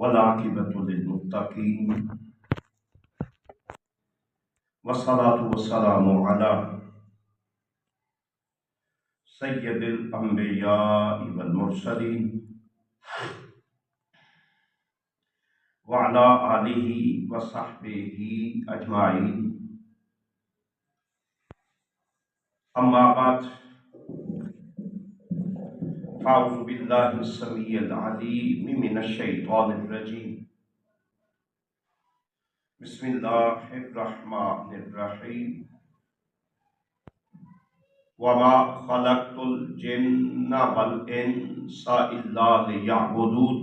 والعاقبة للمتقين والصلاة والسلام على سيد الأنبياء والمرسلين وعلى آله وصحبه أجمعين. أما بعد، أعوذ بالله السميع العليم من الشيطان الرجيم. بسم الله الرحمن الرحيم. وما خلقت الجن والإنس إلا ليعبدون.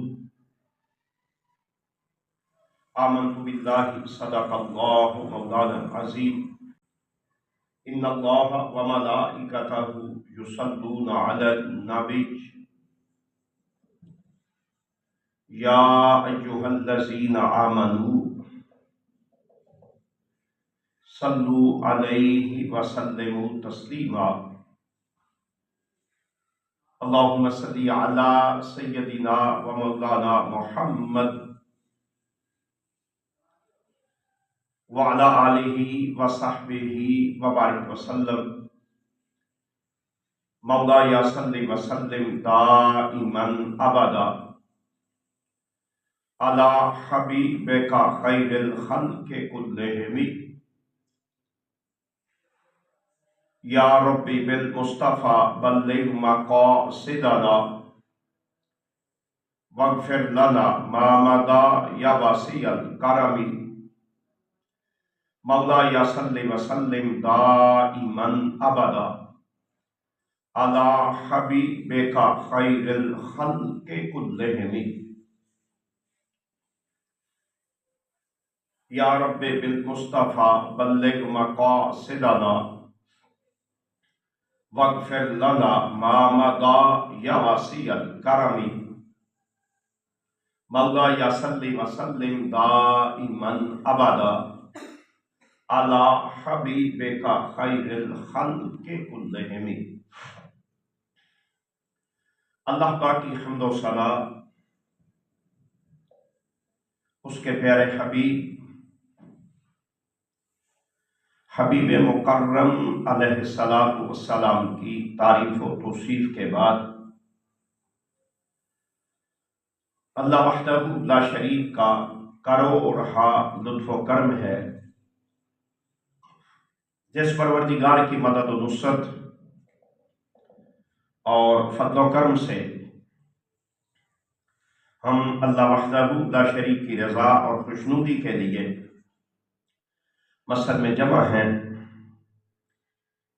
آمنت بالله صدق الله مولانا العظيم. إن الله وملائكته يصلون على النبي يا أيها الذين آمنوا صلوا عليه وسلموا تسليما. اللهم صل على سيدنا ومولانا محمد وعلى آله وصحبه وبارك وسلم. مولاي صل وسلم دائما أبدا على حبيبك خير الخلق كلهم. یا ربی بالمصطفیٰ بلغ مقاصدنا واغفر لنا ما مضى یا واسع الکرم. مولاي صل وسلم دائما ابدا على حبیبک خیر الخلق كلهم. یا رب بالمصطفیٰ بلغ مقاصدنا واغفر لنا ما مضى یا واسع الکرم. مولاي صل وسلم دائما ابدا على حبیبک خیر الخلق كلهم. اللہ پاک کی حمد و ثنا اس کے پیارے حبیب مکرم علیہ السلام کی تعریف و توصیف کے بعد اللہ وحدہ لا شریک کا کرو رہا لطف و کرم ہے، جس پروردگار کی مدد و نصرت اور فضل و کرم سے ہم اللہ وحدہ لا شریک کی رضا اور خوشنودی کے لیے مسجد میں جمع ہیں.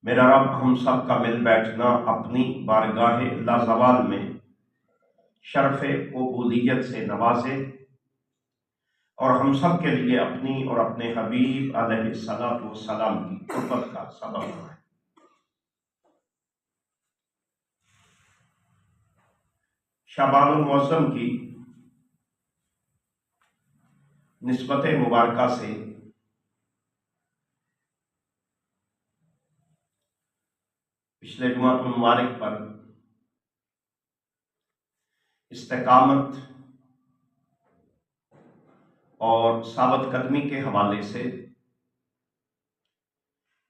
میرا رب ہم سب کا مل بیٹھنا اپنی بارگاہ لازوال میں شرف قبولیت سے نوازے اور ہم سب کے لیے اپنی اور اپنے حبیب علیہ السلام کی قربت کا سبب بنائے. شعبان المعظم کی نسبت مبارکہ سے پچھلے جمعہ المبارک پر استقامت اور ثابت قدمی کے حوالے سے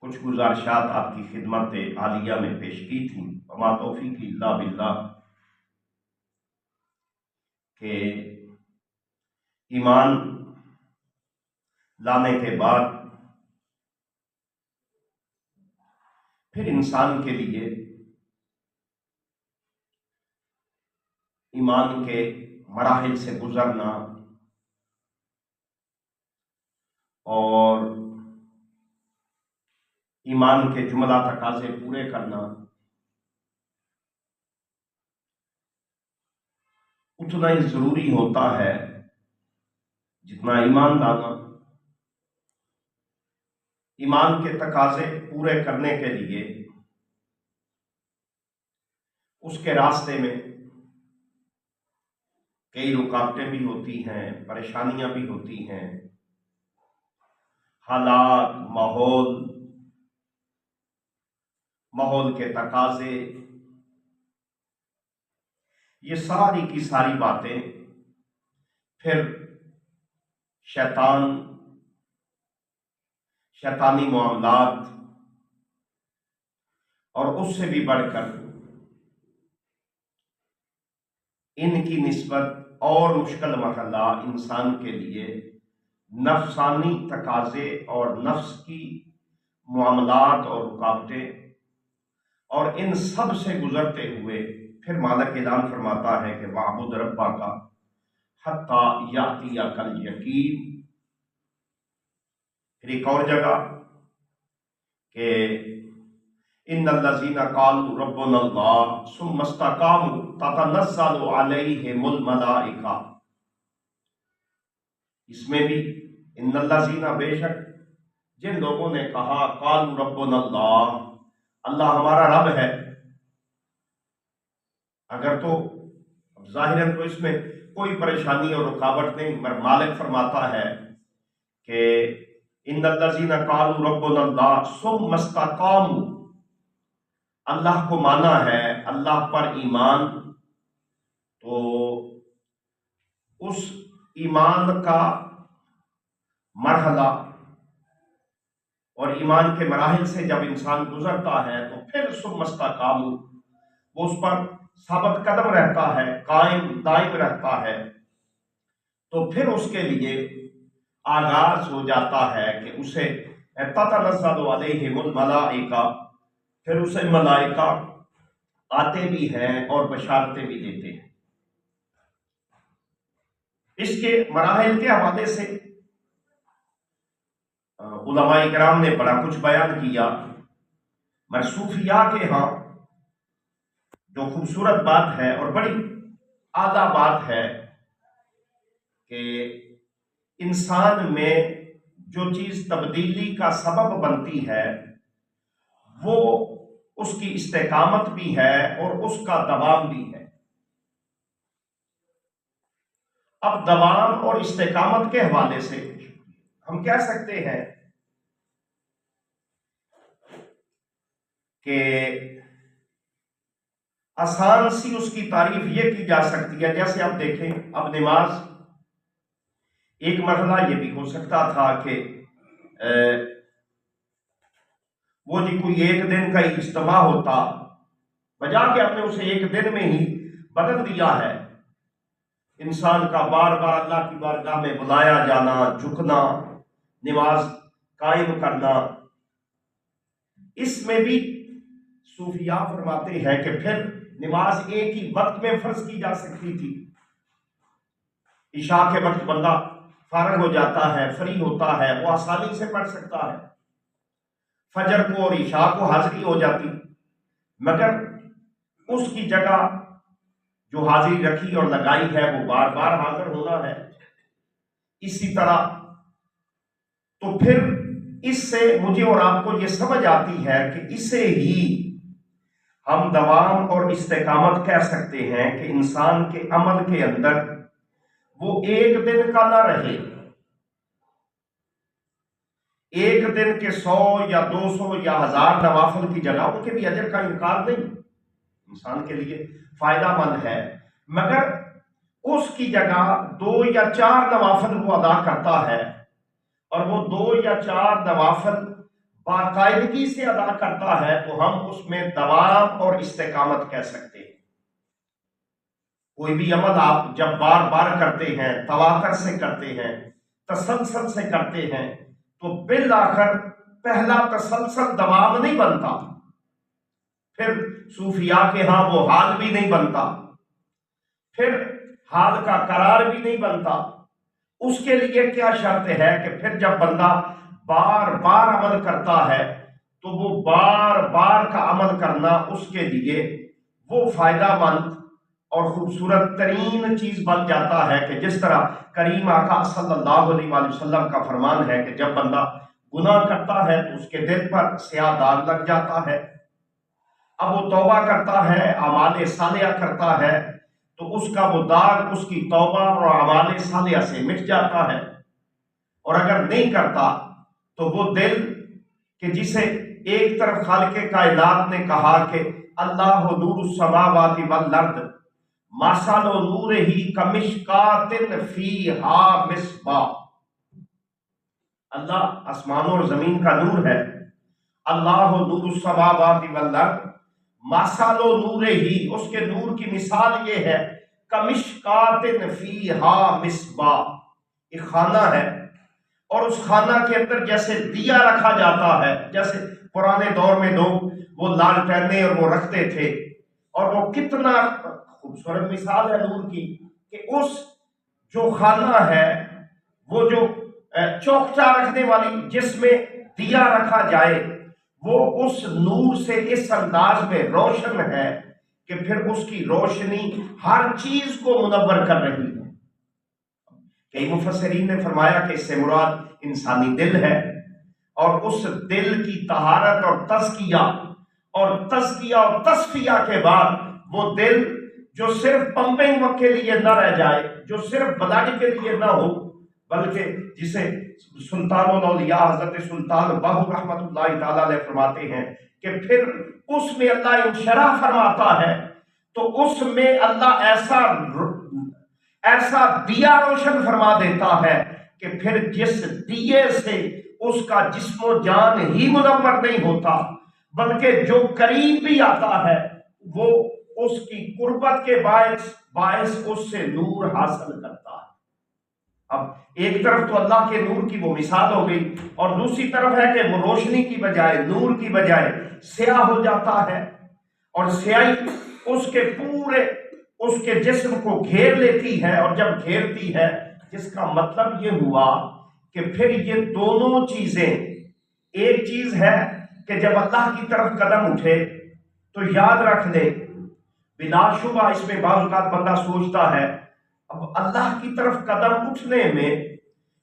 کچھ گزارشات آپ کی خدمت عالیہ میں پیش کی تھیں. وما توفیقی الا باللہ کہ ایمان لانے کے بعد پھر انسان کے لیے ایمان کے مراحل سے گزرنا اور ایمان کے جملہ تقاضے پورے کرنا اتنا ہی ضروری ہوتا ہے جتنا ایمان لانا. ایمان کے تقاضے پورے کرنے کے لیے اس کے راستے میں کئی رکاوٹیں بھی ہوتی ہیں، پریشانیاں بھی ہوتی ہیں، حالات، ماحول کے تقاضے، یہ ساری کی ساری باتیں پھر شیطانی معاملات، اور اس سے بھی بڑھ کر ان کی نسبت اور مشکل مرحلہ انسان کے لیے نفسانی تقاضے اور نفس کی معاملات اور رکاوٹیں، اور ان سب سے گزرتے ہوئے پھر مالک اعلان فرماتا ہے کہ وَاعْبُدْ رَبَّكَ حَتَّى يَأْتِيَكَ الْيَقِينُ۔ پھر ایک اور جگہ کہ ان الذین قالوا ربنا اللہ ثم استقاموا تتنزل علیہم الملائکہ، اس میں بھی ان الذین، بے شک جن لوگوں نے کہا قالوا ربنا اللہ، اللہ ہمارا رب ہے، اگر تو ظاہراً تو اس میں کوئی پریشانی اور رکاوٹ نہیں، مگر مالک فرماتا ہے کہ ان الذین قالوا ربنا اللہ ثم استقاموا، اللہ کو مانا ہے، اللہ پر ایمان، تو اس ایمان کا مرحلہ اور ایمان کے مراحل سے جب انسان گزرتا ہے تو پھر ثم استقاموا، وہ اس پر ثابت قدم رہتا ہے، قائم دائم رہتا ہے، تو پھر اس کے لیے آغاز ہو جاتا ہے کہ اسے تتنزل علیہم الملائکہ، پھر اسے ملائکہ آتے بھی ہیں اور بشارتیں بھی دیتے ہیں۔ اس کے مراحل کے حوالے سے علماء کرام نے بڑا کچھ بیان کیا، مگر صوفیاء کے ہاں جو خوبصورت بات ہے اور بڑی اعلیٰ بات ہے کہ انسان میں جو چیز تبدیلی کا سبب بنتی ہے وہ اس کی استقامت بھی ہے اور اس کا دوام بھی ہے۔ اب دوام اور استقامت کے حوالے سے ہم کہہ سکتے ہیں کہ آسان سی اس کی تعریف یہ کی جا سکتی ہے، جیسے آپ دیکھیں اب نماز، ایک مرحلہ یہ بھی ہو سکتا تھا کہ وہ جی کوئی ایک دن کا اجتماع ہوتا، بجا کے آپ نے اسے ایک دن میں ہی بدل دیا ہے، انسان کا بار بار اللہ کی بارگاہ میں بلایا جانا، جھکنا، نماز قائم کرنا، اس میں بھی صوفیاء فرماتے ہیں کہ پھر نماز ایک ہی وقت میں فرض کی جا سکتی تھی۔ عشاء کے وقت بندہ فارغ ہو جاتا ہے، فری ہوتا ہے، وہ آسانی سے پڑھ سکتا ہے، فجر کو اور عشاء کو حاضری ہو جاتی، مگر اس کی جگہ جو حاضری رکھی اور لگائی ہے وہ بار بار حاضر ہونا ہے۔ اسی طرح تو پھر اس سے مجھے اور آپ کو یہ سمجھ آتی ہے کہ اسے ہی ہم دوام اور استقامت کہہ سکتے ہیں کہ انسان کے عمل کے اندر وہ ایک دن کا نہ رہے، ایک دن کے 100 یا 200 یا 1000 نوافل کی جگہ ان کے بھی اجر کا انکار نہیں، انسان کے لیے فائدہ مند ہے، مگر اس کی جگہ 2 یا 4 نوافل وہ ادا کرتا ہے، اور وہ 2 یا 4 نوافل باقاعدگی سے ادا کرتا ہے، تو ہم اس میں دوام اور استقامت کہہ سکتے ہیں۔ کوئی بھی عمل آپ جب بار بار کرتے ہیں، تواتر سے کرتے ہیں، تسلسل سے کرتے ہیں، تو بالآخر پہلا تسلسل دوام نہیں بنتا، پھر صوفیاء کے ہاں وہ حال بھی نہیں بنتا، پھر حال کا قرار بھی نہیں بنتا۔ اس کے لیے کیا شرط ہے کہ پھر جب بندہ بار بار عمل کرتا ہے تو وہ بار بار کا عمل کرنا اس کے لیے وہ فائدہ مند اور خوبصورت ترین چیز بن جاتا ہے، کہ جس طرح کریم آقا صلی اللہ علیہ وآلہ وسلم کا فرمان ہے کہ جب بندہ گناہ کرتا ہے تو اس کے دل پر سیاہ داغ لگ جاتا ہے، اب وہ توبہ کرتا ہے، اعمال صالحہ کرتا ہے، تو اس کا وہ داغ اس کی توبہ اور اعمال صالحہ سے مٹ جاتا ہے، اور اگر نہیں کرتا تو وہ دل کہ جسے ایک طرف خالق کائنات نے کہا کہ اللہ نور السماوات والارض، مثل نورہ کمشکات فیہا مصباح، اللہ آسمانوں اور زمین کا نور ہے، اللہ نور السماوات والارض، مثل نورہ، اس کے نور کی مثال یہ ہے، کمشکات فیہا مصباح، ایک خانہ ہے اور اس خانہ کے اندر جیسے دیا رکھا جاتا ہے، جیسے پرانے دور میں لوگ وہ لالٹینیں اور وہ رکھتے تھے، اور وہ کتنا خوبصورت مثال ہے نور کی کہ اس جو خانہ ہے، وہ جو چوکچا رکھنے والی جس میں دیا رکھا جائے، وہ اس نور سے اس انداز میں روشن ہے کہ پھر اس کی روشنی ہر چیز کو منور کر رہی ہے۔ کئی مفسرین نے فرمایا کہ اس سے مراد انسانی دل ہے، اور اس دل کی طہارت اور تزکیہ اور تصفیہ کے بعد وہ دل جو صرف پمپنگ کے لیے نہ رہ جائے، جو صرف بلڈ کے لیے نہ ہو، بلکہ جسے سلطان الاولیاء حضرت سلطان باہو رحمۃ اللہ تعالی علیہ فرماتے ہیں کہ پھر اس میں اللہ انشراح فرماتا ہے، تو اس میں اللہ ایسا دیا روشن فرما دیتا ہے کہ پھر جس دیے سے اس کا جسم و جان ہی منور نہیں ہوتا، بلکہ جو قریب بھی آتا ہے وہ اس کی قربت کے باعث اس سے نور حاصل کرتا ہے۔ اب ایک طرف تو اللہ کے نور کی وہ مثال ہو گئی، اور دوسری طرف ہے کہ وہ روشنی کی بجائے، نور کی بجائے سیاہ ہو جاتا ہے، اور سیاہی اس کے پورے اس کے جسم کو گھیر لیتی ہے، اور جب گھیرتی ہے جس کا مطلب یہ ہوا کہ پھر یہ دونوں چیزیں، ایک چیز ہے کہ جب اللہ کی طرف قدم اٹھے تو یاد رکھ لے، بلا شبہ اس میں بعض اوقات بندہ سوچتا ہے اب اللہ کی طرف قدم اٹھنے میں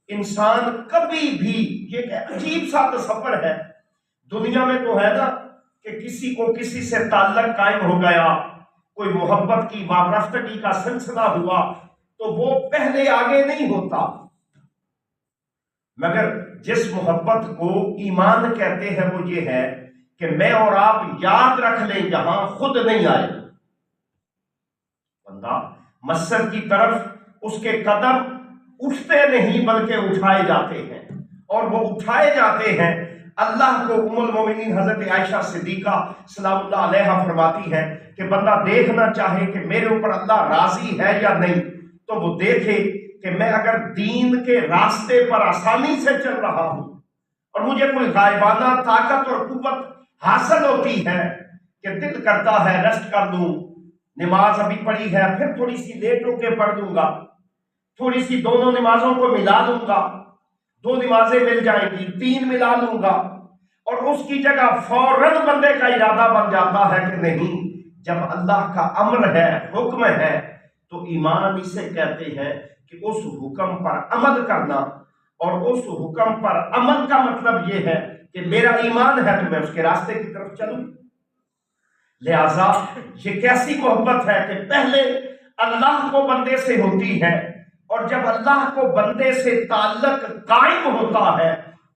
انسان کبھی بھی، یہ ایک عجیب سا تصور ہے، دنیا میں تو ہے نا کہ کسی کو کسی سے تعلق قائم ہو گیا، کوئی محبت کی وابستگی کا سلسلہ ہوا تو وہ پہلے آگے نہیں ہوتا، مگر جس محبت کو ایمان کہتے ہیں وہ یہ ہے کہ میں اور آپ یاد رکھ لیں جہاں خود نہیں آئے۔ بندہ مسجد کی طرف اس کے قدم اٹھتے نہیں بلکہ اٹھائے جاتے ہیں، اور وہ اٹھائے جاتے ہیں اللہ کو۔ ام المومنین حضرت عائشہ صدیقہ سلام اللہ علیہا فرماتی ہے کہ بندہ دیکھنا چاہے کہ میرے اوپر اللہ راضی ہے یا نہیں، تو وہ دیکھے کہ میں اگر دین کے راستے پر آسانی سے چل رہا ہوں اور مجھے کوئی غائبانہ طاقت اور قوت حاصل ہوتی ہے کہ دل کرتا ہے ریسٹ کر لوں، نماز ابھی پڑھی ہے پھر تھوڑی سی لیٹ ہو کے پڑھ لوں گا، تھوڑی سی دونوں نمازوں کو ملا لوں گا، 2 نمازیں مل جائیں گی، 3 ملا لوں گا، اور اس کی جگہ فوراً بندے کا ارادہ بن جاتا ہے کہ نہیں، جب اللہ کا امر ہے، حکم ہے، تو ایمان اسے کہتے ہیں کہ اس حکم پر عمل کرنا، اور اس حکم پر عمل کا مطلب یہ ہے کہ میرا ایمان ہے تو میں اس کے راستے کی طرف چلوں۔ لہذا یہ کیسی محبت ہے کہ پہلے اللہ کو بندے سے ہوتی ہے، اور جب اللہ کو بندے سے تعلق قائم ہوتا ہے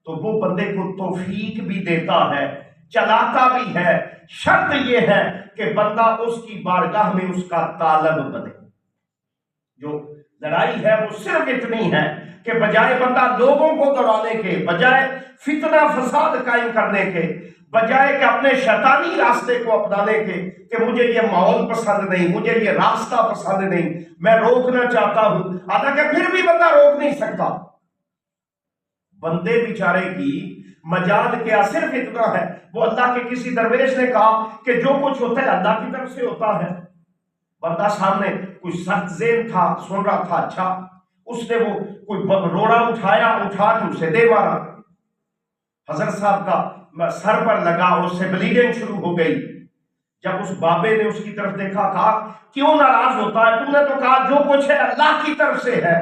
تو وہ بندے کو توفیق بھی دیتا ہے، چلاتا بھی ہے، شرط یہ ہے کہ بندہ اس کی بارگاہ میں اس کا طالب بنے۔ جو لڑائی ہے وہ صرف اتنی ہے کہ بجائے بندہ لوگوں کو دوڑانے کے، بجائے فتنہ فساد قائم کرنے کے، بجائے کہ اپنے شیطانی راستے کو اپنانے کے کہ مجھے یہ ماحول پسند نہیں، مجھے یہ راستہ پسند نہیں، میں روکنا چاہتا ہوں، حالانکہ پھر بھی بندہ روک نہیں سکتا۔ بندے بیچارے کی مجال کیا صرف اتنا ہے، وہ اللہ کے کسی درویش نے کہا کہ جو کچھ ہوتا ہے اللہ کی طرف سے ہوتا ہے۔ بندہ سامنے کوئی سخت ذہن تھا، سن رہا تھا، اچھا اس نے وہ کوئی روڑا اٹھایا، اٹھا کے اسے دے مارا، حضرت صاحب کا سر پر لگا اور اس سے بلیڈنگ شروع ہو گئی۔ جب اس بابے نے اس کی طرف دیکھا، کہا کیوں ناراض ہوتا ہے، تو نے تو کہا جو کچھ ہے اللہ کی طرف سے ہے۔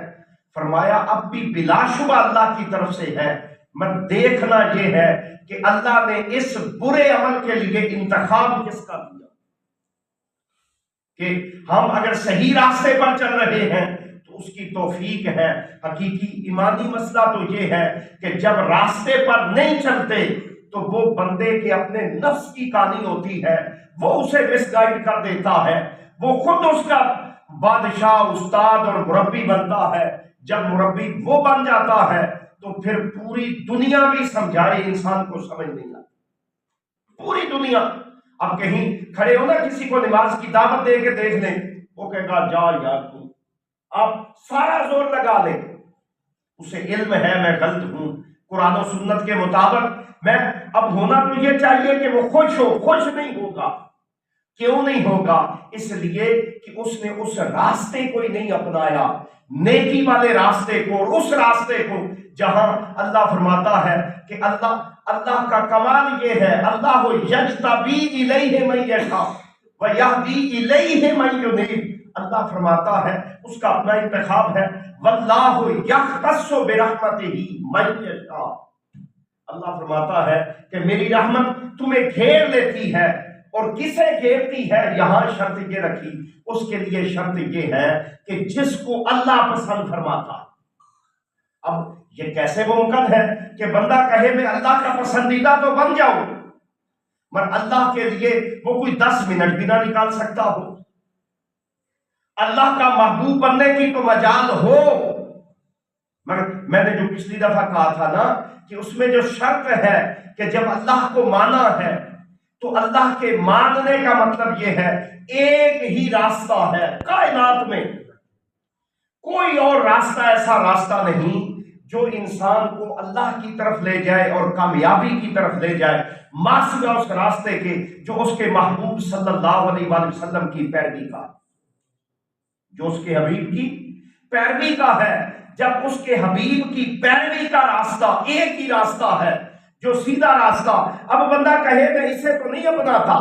فرمایا اب بھی بلا شبہ اللہ کی طرف سے ہے، مگر دیکھنا یہ ہے کہ اللہ نے اس برے عمل کے لیے انتخاب کس کا دیا، کہ ہم اگر صحیح راستے پر چل رہے ہیں تو اس کی توفیق ہے۔ حقیقی ایمانی مسئلہ تو یہ ہے کہ جب راستے پر نہیں چلتے تو وہ بندے کے اپنے نفس کی کہانی ہوتی ہے، وہ اسے مس گائیڈ کر دیتا ہے، وہ خود اس کا بادشاہ، استاد اور مربی بنتا ہے، جب مربی وہ بن جاتا ہے تو پھر پوری دنیا بھی سمجھائے انسان کو سمجھ نہیں آتی، پوری دنیا۔ اب کہیں کھڑے ہو نا، کسی کو نماز کی دعوت دے کے دیکھ لیں، وہ کہے گا جا یار تو، آپ سارا زور لگا لیں، اسے علم ہے میں غلط ہوں، قرآن و سنت کے مطابق میں، اب ہونا تو یہ چاہیے کہ وہ خوش ہو، خوش نہیں ہوگا۔ کیوں نہیں ہوگا؟ اس لیے کہ اس نے اس راستے کو ہی نہیں اپنایا، نیکی والے راستے کو، اور اس راستے کو جہاں اللہ فرماتا ہے کہ اللہ کا کمال یہ ہے، اللہ یجتبی الیہ من یشاء ویہدی الیہ من ینیب، اللہ فرماتا ہے اس کا اپنا انتخاب ہے، واللہ یختص برحمتہ من یشاء، اللہ فرماتا ہے کہ میری رحمت تمہیں گھیر لیتی ہے، اور کسے گھیرتی ہے؟ یہاں شرط یہ رکھی، اس کے لیے شرط یہ ہے کہ جس کو اللہ پسند فرماتا۔ اب یہ کیسے ممکن ہے کہ بندہ کہے میں اللہ کا پسندیدہ تو بن جاؤں، مگر اللہ کے لیے وہ کوئی 10 منٹ بھی نہ نکال سکتا ہو؟ اللہ کا محبوب بننے کی تو مجال ہو، مگر میں نے جو پچھلی دفعہ کہا تھا نا کہ اس میں جو شرط ہے کہ جب اللہ کو مانا ہے تو اللہ کے ماننے کا مطلب یہ ہے ایک ہی راستہ ہے کائنات میں، کوئی اور راستہ ایسا راستہ نہیں جو انسان کو اللہ کی طرف لے جائے اور کامیابی کی طرف لے جائے، ماسوا اس راستے کے جو اس کے محبوب صلی اللہ علیہ وآلہ وسلم کی پیروی کا، جو اس کے حبیب کی پیروی کا ہے۔ جب اس کے حبیب کی پیروی کا راستہ ایک ہی راستہ ہے جو سیدھا راستہ، اب بندہ کہے میں اسے تو نہیں اپناتا،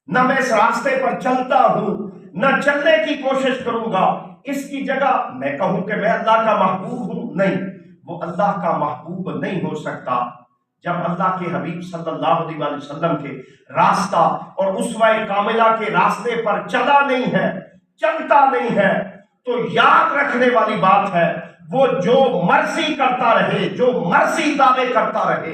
نہ میں اس راستے پر چلتا ہوں، نہ چلنے کی کوشش کروں گا، اس کی جگہ میں کہوں کہ میں اللہ کا محبوب ہوں، نہیں، وہ اللہ کا محبوب نہیں ہو سکتا جب اللہ کے حبیب صلی اللہ علیہ وآلہ وسلم کے راستہ اور اسوہ کاملہ کے راستے پر چلا نہیں ہے، چلتا نہیں ہے، تو یاد رکھنے والی بات ہے وہ جو مرضی کرتا رہے، جو مرضی دعوے کرتا رہے،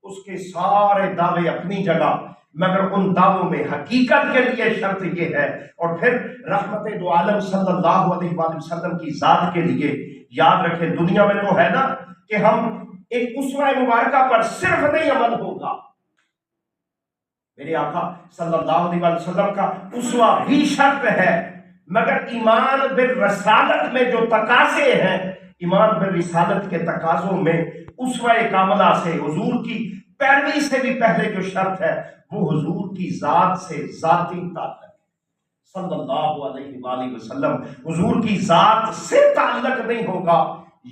اس کے سارے دعوے اپنی جگہ، مگر ان دعووں میں حقیقت کے لیے شرط یہ ہے، اور پھر رحمت دو عالم صلی اللہ علیہ وآلہ وسلم کی ذات کے لیے یاد رکھیں، دنیا میں تو ہے نا کہ ہم ایک اسوہ مبارکہ پر صرف نہیں عمل ہوگا، میرے آقا صلی اللہ علیہ وآلہ وسلم کا اسوہ بھی شرط ہے، مگر ایمان بالرسالت میں جو تقاضے ہیں، ایمان بالرسالت کے تقاضوں میں اسوہ کاملہ سے، حضور کی پیروی سے بھی پہلے جو شرط ہے وہ حضور کی ذات سے ذاتی تعلق ہے، صلی اللہ علیہ وآلہ وسلم، حضور کی ذات سے تعلق نہیں ہوگا،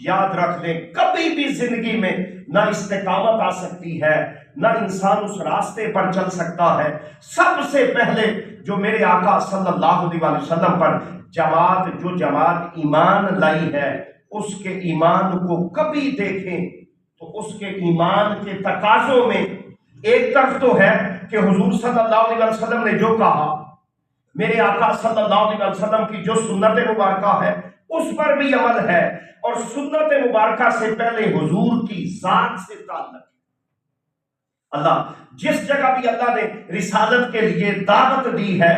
یاد رکھ لیں کبھی بھی زندگی میں نہ استقامت آ سکتی ہے، نہ انسان اس راستے پر چل سکتا ہے۔ سب سے پہلے جو میرے آقا صلی اللہ علیہ وآلہ وسلم پر جو جماعت ایمان لائی ہے، اس کے ایمان کو کبھی دیکھیں تو اس کے ایمان کے تقاضوں میں ایک طرف تو ہے کہ حضور صلی اللہ علیہ وسلم نے جو کہا، میرے آقا صلی اللہ علیہ وسلم کی جو سنت مبارکہ ہے اس پر بھی عمل ہے، اور سنت مبارکہ سے پہلے حضور کی ذات سے تعلق ہے۔ اللہ جس جگہ بھی اللہ نے رسالت کے لیے دعوت دی ہے،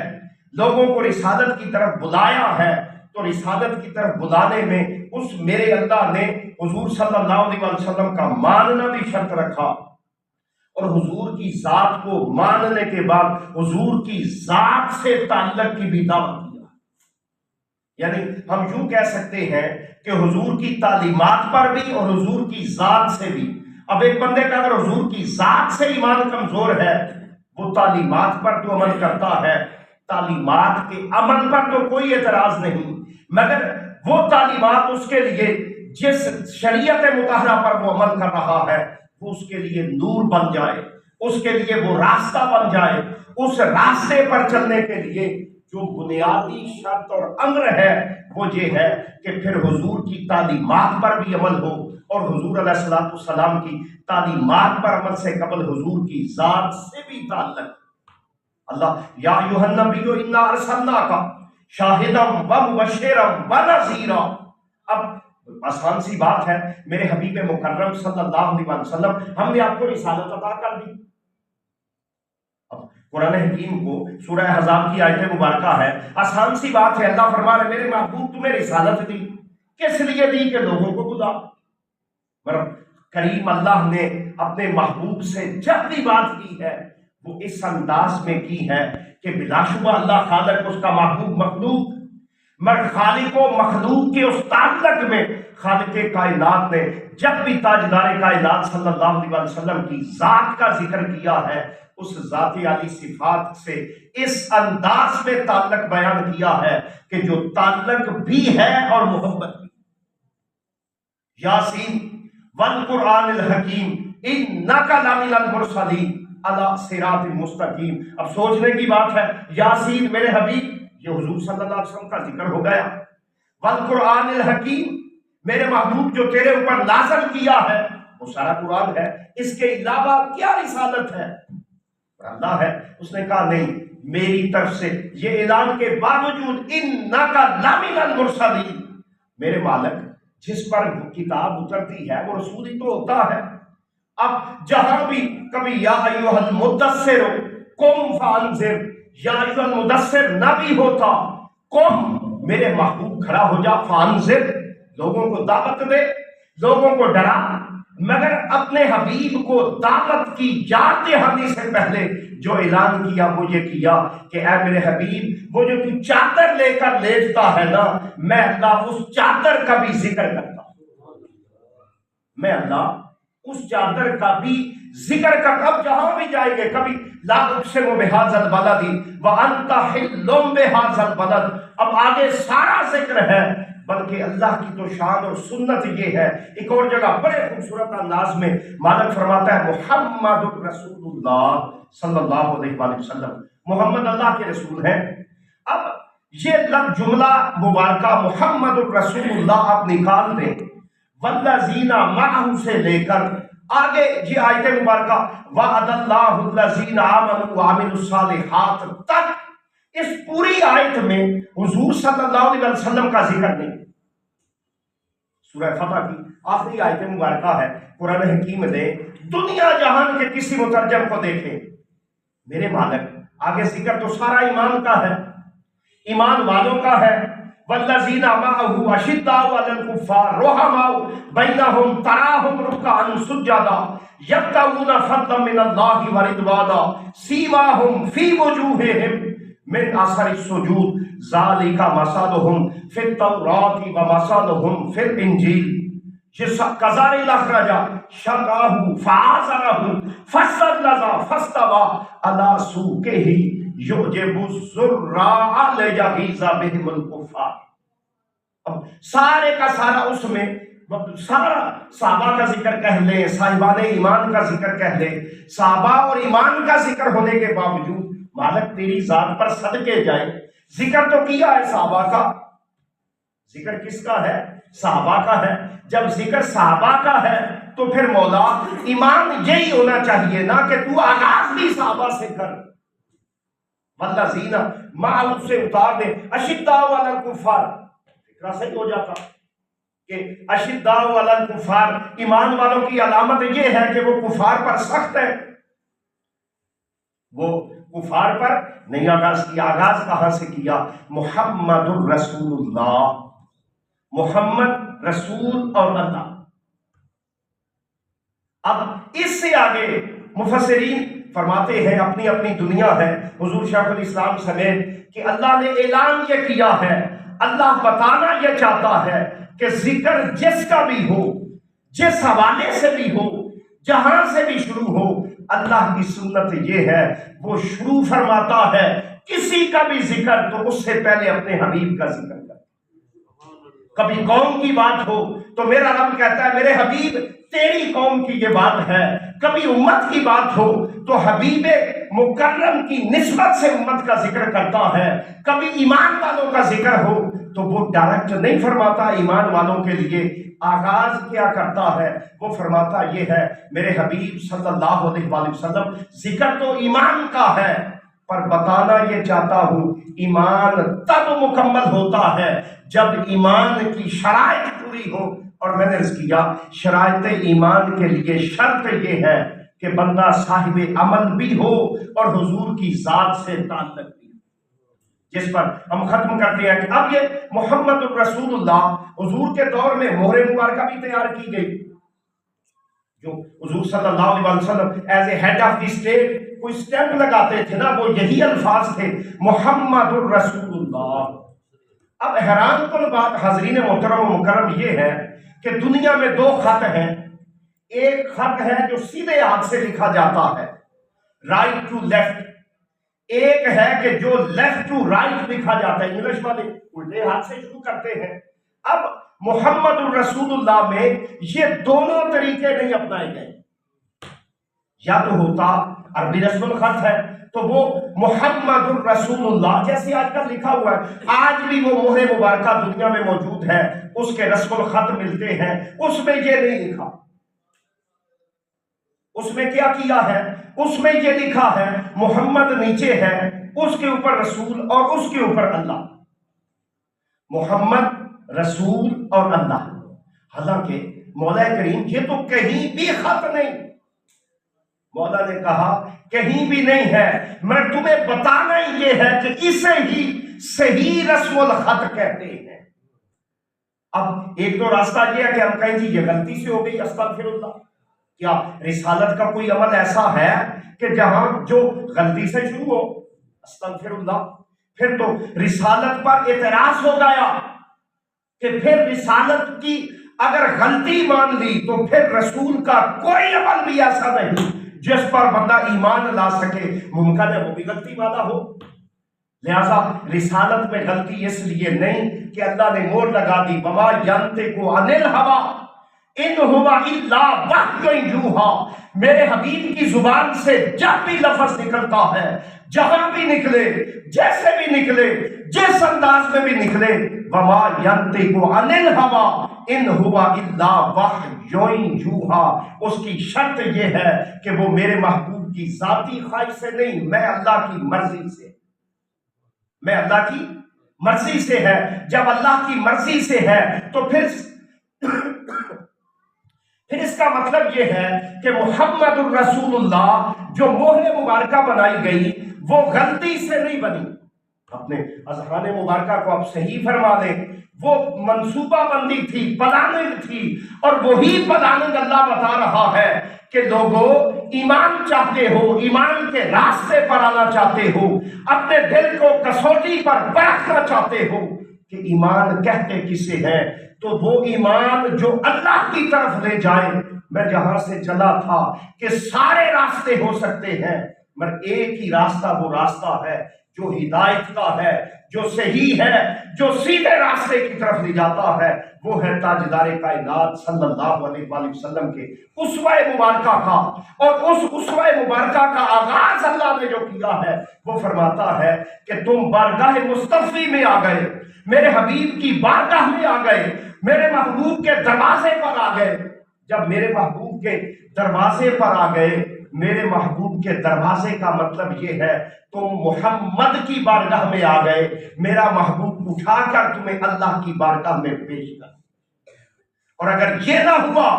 لوگوں کو رسالت کی طرف بلایا ہے، تو رسالت کی طرف بلانے میں اس میرے اللہ نے حضور صلی اللہ علیہ وسلم کا ماننا بھی شرط رکھا، اور حضور کی ذات کو ماننے کے بعد حضور کی ذات سے تعلق کی بھی دعوت دیا۔ یعنی ہم یوں کہہ سکتے ہیں کہ حضور کی تعلیمات پر بھی اور حضور کی ذات سے بھی۔ اب ایک بندے کا اگر حضور کی ذات سے ایمان کمزور ہے، وہ تعلیمات پر تو عمل کرتا ہے، تعلیمات کے عمل پر تو کوئی اعتراض نہیں، مگر وہ تعلیمات اس کے لیے جس شریعت مطہرہ پر وہ عمل کر رہا ہے وہ اس کے لیے نور بن جائے، اس کے لیے وہ راستہ بن جائے، اس راستے پر چلنے کے لیے جو بنیادی شرط اور امر ہے وہ یہ ہے کہ پھر حضور کی تعلیمات پر بھی عمل ہو، اور حضور علیہ السلام کی تعلیمات پر عمل سے قبل حضور کی ذات سے بھی تعلق۔ اللہ یا ایھا النبی انا ارسلناک شاہدا ومبشرا ونذیرا۔ اب آسان سی بات ہے، میرے حبیب مکرم صلی اللہ علیہ وسلم، ہم نے آپ کو رسالت عطا کر دی۔ اب قرآن حکیم کو سورہ احزاب کی آیت مبارکہ ہے، آسان سی بات ہے، اللہ فرما رہے میرے محبوب تمہیں رسالت دی، کس لیے دی؟ کہ لوگوں کو بلا۔ مگر کریم اللہ نے اپنے محبوب سے جب بھی بات کی ہے وہ اس انداز میں کی ہے کہ بلا شبہ اللہ خالق، اس کا محبوب مخلوق، مگر خالق و مخلوق کے اس تعلق میں خالق کائنات نے جب بھی تاجدار کائنات صلی اللہ علیہ وسلم کی ذات کا ذکر کیا ہے، اس ذاتی عالی صفات سے اس انداز میں تعلق بیان کیا ہے کہ جو تعلق بھی ہے اور محبت بھی۔ یاسین والقرآن الحکیم انک لمن المرسلین علی صراط مستقیم۔ اب سوچنے کی بات ہے، یاسین میرے حبیب، یہ حضور صلی اللہ علیہ وسلم کا ذکر ہو گیا، والقرآن الحکیم میرے محبوب جو تیرے اوپر نازل کیا ہے وہ سارا قرآن ہے، اس کے علاوہ کیا رسالت ہے؟ اور اللہ ہے، اس نے کہا نہیں، میری طرف سے یہ اعلان کے باوجود انک لمن المرسلین، میرے مالک جس پر کتاب اترتی ہے وہ رسول ہی تو ہوتا ہے۔ اب جہاں بھی کبھی یا ایھا المدثر قم فانذر، یا ایھا المدثر نہ بھی ہوتا، قم میرے محبوب کھڑا ہو جا، فانذر لوگوں کو دعوت دے، لوگوں کو ڈرا۔ مگر اپنے حبیب کو دعوت کی یاد دہانی سے پہلے جو اعلان کیا وہ یہ کیا کہ اے میرے حبیب، وہ جو تو چادر لے کر لیٹتا ہے نا، میں اللہ اس چادر کا بھی ذکر کرتا ہوں، میں اللہ اس چادر کا بھی ذکر کرتا ہوں۔ جہاں بھی جائیں گے کبھی لا اقسم بہذا البلد وانت حل بہذا البلد، اب آگے سارا ذکر ہے، بلکہ اللہ کی تو شان اور سنت یہ ہے۔ ایک اور جگہ بڑے خوبصورت انداز میں مالک فرماتا ہے محمد رسول اللہ صلی اللہ علیہ وآلہ وسلم، محمد اللہ کے رسول ہیں۔ اب یہ لفظ جملہ مبارکہ محمد رسول اللہ آپ نکال دیں، والذین معہ سے لے کر آگے یہ آیت مبارکہ وعد اللہ الذین آمنوا وعملوا الصالحات تک، اس پوری آیت میں حضور صلی اللہ علیہ وسلم کا ذکر نہیں۔ سورہ فتح کی آخری آیت مبارکہ ہے، قرآن حکیم نے دنیا جہان کے کسی مترجم کو دیکھیں، میرے مالک آگے ذکر تو سارا ایمان کا ہے، ایمان والوں کا ہے۔ والذین معہ اشداء علی الکفار رحماء بینہم تراہم رکعا سجدا یبتغون فضلا من اللہ ورضوانا سیماہم فی وجوہہم من اثر السجود ذالک مثلہم فی التوراۃ ومثلہم فی الانجیل۔ کزار الاخرج شطأہ فآزرہ فاستغلظ فاستوى علی سوقہ یعجب الزراع لیغیظ بہم الکفار۔ اب سارے کا سارا اس میں سارا صحابہ کا ذکر کہہ لیں، صاحبان ایمان کا ذکر کہہ لیں، صحابہ اور ایمان کا ذکر ہونے کے باوجود مالک تیری ذات پر صدقے جائیں، ذکر تو کیا ہے صحابہ کا، ذکر کس کا ہے؟ صحابہ کا ہے۔ جب ذکر صحابہ کا ہے تو پھر مولا ایمان یہی ہونا چاہیے نا کہ تو آغاز بھی صحابہ سے کر۔ والذین معہ سے اتار دے اشداء علی الکفار، فکرہ صحیح ہو جاتا کہ اشداء علی الکفار، ایمان والوں کی علامت یہ ہے کہ وہ کفار پر سخت ہے۔ وہ کفار پر نہیں آغاز کیا، آغاز کہاں سے کیا؟ محمد الرسول اللہ، محمد رسول اور اللہ۔ اب اس سے آگے مفسرین فرماتے ہیں، اپنی اپنی دنیا ہے، حضور شیخ الاسلام سمیت، کہ اللہ نے اعلان یہ کیا ہے، اللہ بتانا یہ چاہتا ہے کہ ذکر جس کا بھی ہو، جس حوالے سے بھی ہو، جہاں سے بھی شروع ہو، اللہ کی سنت یہ ہے وہ شروع فرماتا ہے کسی کا بھی ذکر تو اس سے پہلے اپنے حبیب کا ذکر کرتا۔ کبھی قوم کی بات ہو تو میرا رب کہتا ہے میرے حبیب تیری قوم کی یہ بات ہے، کبھی امت کی بات ہو تو حبیب مکرم کی نسبت سے امت کا ذکر کرتا ہے، کبھی ایمان والوں کا ذکر ہو تو وہ ڈائریکٹ نہیں فرماتا ایمان والوں کے لیے، آغاز کیا کرتا ہے؟ وہ فرماتا یہ ہے میرے حبیب صلی اللہ علیہ وآلہ وسلم ذکر تو ایمان کا ہے، پر بتانا یہ چاہتا ہوں ایمان تب مکمل ہوتا ہے جب ایمان کی شرائط پوری ہو، اور میں نے عرض کیا شرائط ایمان کے لیے شرط یہ ہے کہ بندہ صاحب عمل بھی ہو اور حضور کی ذات سے تعلق بھی ہو، جس پر ہم ختم کرتے ہیں کہ اب یہ محمد الرسول اللہ، حضور کے دور میں مہر مبارکہ بھی تیار کی گئی، جو حضور صلی اللہ علیہ وسلم as a head of the state کوئی اسٹیمپ لگاتے تھے نا، وہ یہی الفاظ تھے، محمد الرسول اللہ۔ اب حیران کن بات حاضرین محترم و مکرم یہ ہے کہ دنیا میں دو خط ہیں، ایک خط ہے جو سیدھے ہاتھ سے لکھا جاتا ہے، رائٹ ٹو لیفٹ، ایک ہے کہ جو لیفٹ ٹو رائٹ لکھا جاتا ہے، انگلش والے الٹے ہاتھ سے شروع کرتے ہیں۔ اب محمد الرسول اللہ میں یہ دونوں طریقے نہیں اپنائے گئے، یا تو ہوتا عربی رسم الخط ہے تو وہ محمد الرسول اللہ جیسے آج کل لکھا ہوا ہے، آج بھی وہ مہر مبارکہ دنیا میں موجود ہے، اس کے رسم الخط ملتے ہیں، اس میں یہ نہیں لکھا، اس میں کیا کیا ہے، اس میں یہ لکھا ہے محمد نیچے ہے، اس کے اوپر رسول اور اس کے اوپر اللہ، محمد رسول اور اللہ۔ حالانکہ مولا کریم یہ تو کہیں بھی خط نہیں، مولا نے کہا کہیں بھی نہیں ہے، میں تمہیں بتانا یہ ہے کہ اسے ہی صحیح رسم الخط کہتے ہیں۔ اب ایک تو راستہ یہ ہے کہ ہم کہیں جی یہ غلطی سے ہو گئی، استغفر اللہ۔ کیا رسالت کا کوئی عمل ایسا ہے کہ جہاں جو غلطی سے شروع ہو؟ استغفر اللہ۔ پھر تو رسالت پر اعتراض ہو گیا کہ پھر رسالت کی اگر غلطی مان لی تو پھر رسول کا کوئی عمل بھی ایسا نہیں جس پر بندہ ایمان لا سکے، ممکن ہے وہ بھی غلطی والا ہو۔ لہذا رسالت میں غلطی اس لیے نہیں کہ اللہ نے مور لگا دی، وما ینطق عن الہوی ان هو الا وحی یوحی، میرے حبیب کی زبان سے جب بھی لفظ نکلتا ہے، جہاں بھی نکلے، جیسے بھی نکلے، جس انداز میں بھی نکلے، وما ینطق عن الہوی ان هو الا وحی یوحی، اس کی شرط یہ ہے کہ وہ میرے محبوب کی ذاتی خواہش سے نہیں، میں اللہ کی مرضی سے، میں اللہ کی مرضی سے ہے۔ جب اللہ کی مرضی سے ہے تو پھر اس کا مطلب یہ ہے کہ محمد الرسول اللہ جو مہر مبارکہ بنائی گئی وہ غلطی سے نہیں بنی۔ اپنے اذہان مبارکہ کو آپ صحیح فرما دیں، وہ منصوبہ بندی تھی، پلاننگ تھی، اور وہی پلاننگ اللہ بتا رہا ہے کہ لوگوں ایمان چاہتے ہو، ایمان کے راستے پر آنا چاہتے ہو، اپنے دل کو کسوٹی پر پرکھنا چاہتے ہو کہ ایمان کہتے کسے ہیں، تو وہ ایمان جو اللہ کی طرف لے جائے۔ میں جہاں سے چلا تھا کہ سارے راستے ہو سکتے ہیں مگر ایک ہی راستہ وہ راستہ ہے جو ہدایت کا ہے، جو صحیح ہے، جو سیدھے راستے کی طرف لے جاتا ہے، وہ ہے تاجدار کائنات صلی اللہ علیہ وآلہ وسلم کے اسوہ مبارکہ کا۔ اور اس اسوہ مبارکہ کا آغاز اللہ نے جو کیا ہے وہ فرماتا ہے کہ تم بارگاہ مصطفی میں آ گئے، میرے حبیب کی بارگاہ میں آ گئے، میرے محبوب کے دروازے پر آ گئے۔ جب میرے محبوب کے دروازے پر آ گئے، میرے محبوب کے دروازے کا مطلب یہ ہے تم محمد کی بارگاہ میں آ گئے، میرا محبوب اٹھا کر تمہیں اللہ کی بارگاہ میں پیش کر۔ اور اگر یہ نہ ہوا،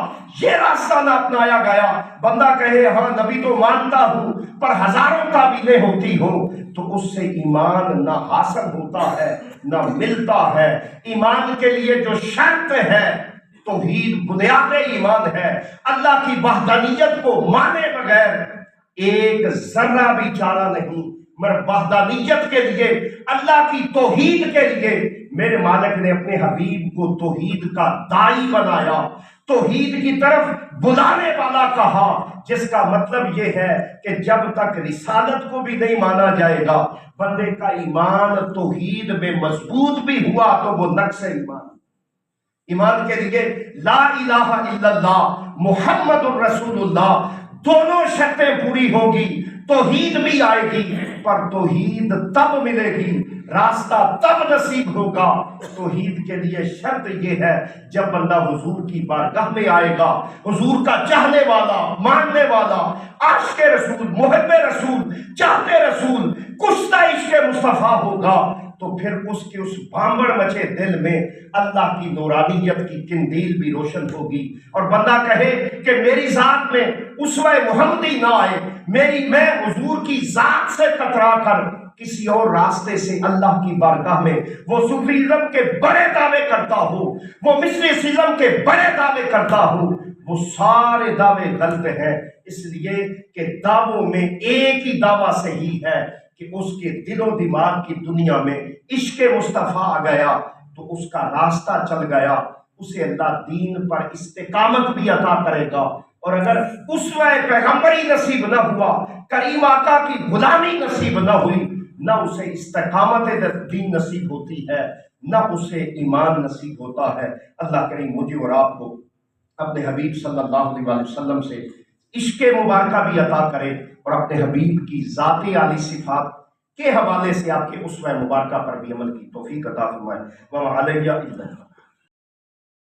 یہ راستہ نہ اپنایا گیا، بندہ کہے ہاں نبی تو مانتا ہوں پر ہزاروں تعبیریں ہوتی ہوں، تو اس سے ایمان نہ حاصل ہوتا ہے نہ ملتا ہے۔ ایمان کے لیے جو شرط ہے توحید بنیاد ایمان ہے، اللہ کی وحدانیت کو مانے بغیر ایک ذرہ بھی چارہ نہیں۔ مگر وحدانیت کے لیے، اللہ کی توحید کے لیے میرے مالک نے اپنے حبیب کو توحید کا داعی بنایا، توحید کی طرف بلانے والا کہا، جس کا مطلب یہ ہے کہ جب تک رسالت کو بھی نہیں مانا جائے گا، بندے کا ایمان توحید میں مضبوط بھی ہوا تو وہ نقص ایمان۔ ایمان کے لیے لا الہ الا اللہ محمد الرسول اللہ دونوں شرطیں پوری ہوگی، توحید بھی آئے گی، پر توحید تب ملے گی، راستہ تب نصیب ہوگا۔ توحید کے لیے شرط یہ ہے جب بندہ حضور کی بارگاہ میں آئے گا، حضور کا چاہنے والا، ماننے والا، عاشق رسول، محب رسول، چاہتے رسول، کشتہ عشق مصطفیٰ ہوگا، تو پھر اس کے اس بھانبڑ مچے دل میں اللہ کی نورانیت کی قندیل بھی روشن ہوگی، اور بندہ کہے کہ میری ذات میں اسوہ محمدی نہ آئے، میں حضور کی ذات سے کترا کر کسی اور راستے سے اللہ کی بارگاہ میں وہ صوفیزم کے بڑے دعوے کرتا ہوں، وہ مسٹیسزم کے بڑے دعوے کرتا ہوں، وہ سارے دعوے غلط ہیں، اس لیے کہ دعووں میں ایک ہی دعویٰ صحیح ہے کہ اس کے دل و دماغ کی دنیا میں عشق مصطفیٰ آ گیا تو اس کا راستہ چل گیا، اسے اللہ دین پر استقامت بھی عطا کرے گا، اور اگر اسوہ پیغمبری نصیب نہ ہوا، کریم آقا کی غلامی نصیب نہ ہوئی، نہ اسے استقامت دین نصیب ہوتی ہے، نہ اسے ایمان نصیب ہوتا ہے۔ اللہ کریم مجھے اور آپ کو اپنے حبیب صلی اللہ علیہ وسلم سے عشق مبارکہ بھی عطا کرے، اور اپنے حبیب کی ذاتی عالی صفات کے حوالے سے آپ کے اسوہ مبارکہ پر بھی عمل کی توفیق عطا فرمائے۔ وَمَا عَلَيَّ إِلَّا